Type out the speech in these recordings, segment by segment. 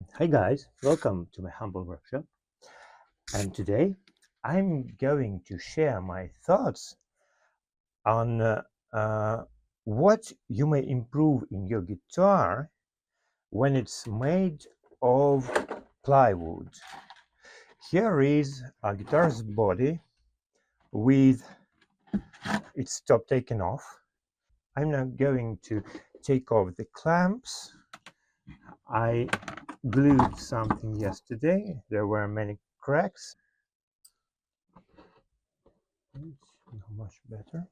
Hi guys, welcome to my humble workshop. And today I'm going to share my thoughts on what you may improve in your guitar when it's made of plywood. Here is a guitar's body with its top taken off. I'm now going to take off the clamps. I glued something yesterday. There were many cracks. Not much better.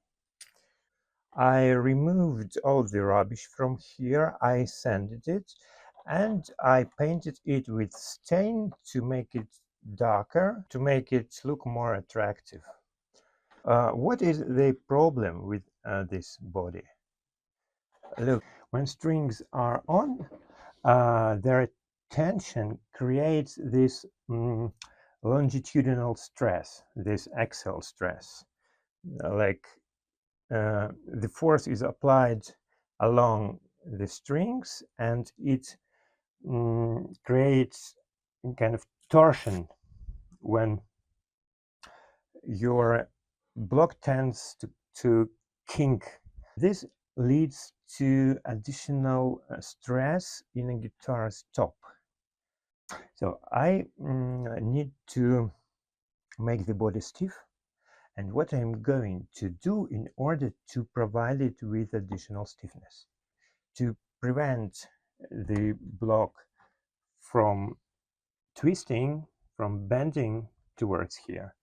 I removed all the rubbish from here, I sanded it, and I painted it with stain to make it darker, to make it look more attractive. What is the problem with this body? Look, when strings are on, their tension creates this longitudinal stress, this axial stress, like the force is applied along the strings and it creates kind of torsion when your block tends to kink. This leads to additional stress in a guitar's top. So I need to make the body stiff, and what I'm going to do in order to provide it with additional stiffness, to prevent the block from twisting, from bending towards here,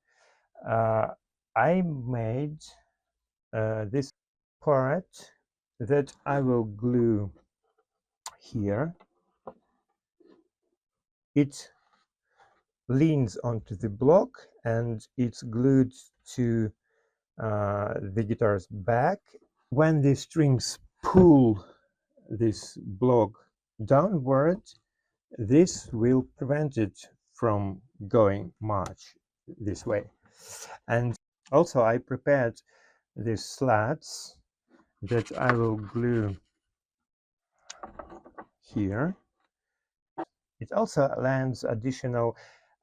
uh, I made this part that I will glue here. It leans onto the block and it's glued to the guitar's back. When the strings pull this block downward, this will prevent it from going much this way. And also I prepared these slats that I will glue here. It also lends additional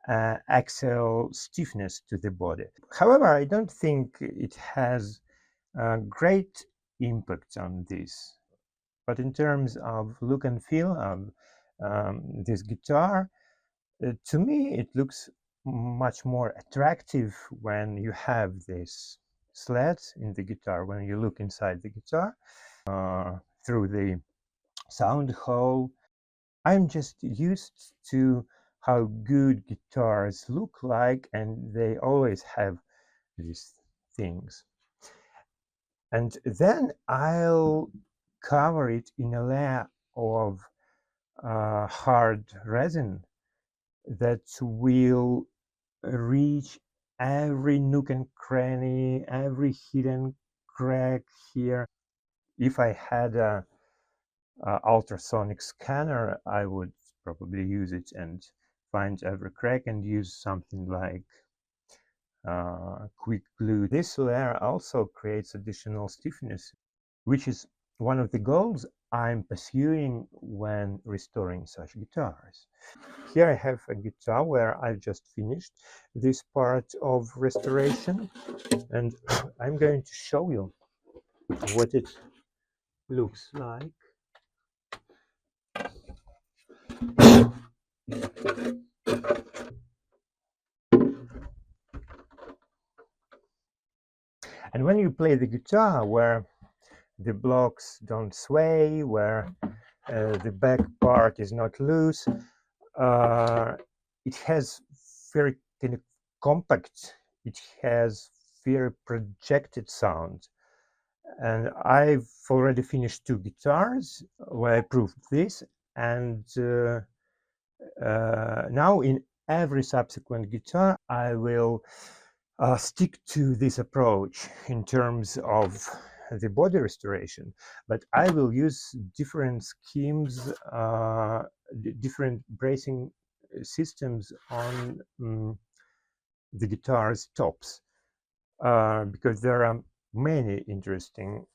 axial stiffness to the body. However, I don't think it has a great impact on this. But in terms of look and feel of this guitar, to me, it looks much more attractive when you have this slats in the guitar, when you look inside the guitar through the sound hole. I'm just used to how good guitars look like, and they always have these things. And then I'll cover it in a layer of hard resin that will reach every nook and cranny, every hidden crack here. If I had a ultrasonic scanner, I would probably use it and find every crack and use something like quick glue. This layer also creates additional stiffness, which is one of the goals I'm pursuing when restoring such guitars. Here I have a guitar where I've just finished this part of restoration, and I'm going to show you what it looks like. And when you play the guitar where the blocks don't sway, where the back part is not loose, it has very kind of compact, it has very projected sound. And I've already finished 2 guitars where I proved this, and now in every subsequent guitar I will stick to this approach in terms of the body restoration, but I will use different schemes, different bracing systems on the guitar's tops, because there are many interesting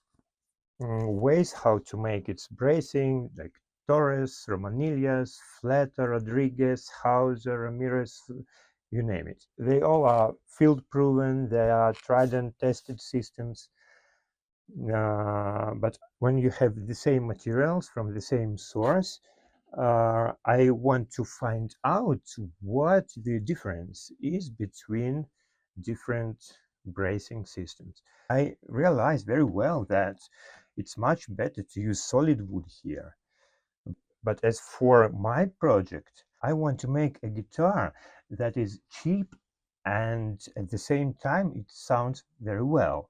ways how to make its bracing, like Torres, Romanillas, Fleta, Rodriguez, Hauser, Ramirez, you name it. They all are field proven, they are tried and tested systems. But when you have the same materials from the same source, I want to find out what the difference is between different bracing systems. I realized very well that it's much better to use solid wood here. But as for my project, I want to make a guitar that is cheap and at the same time it sounds very well.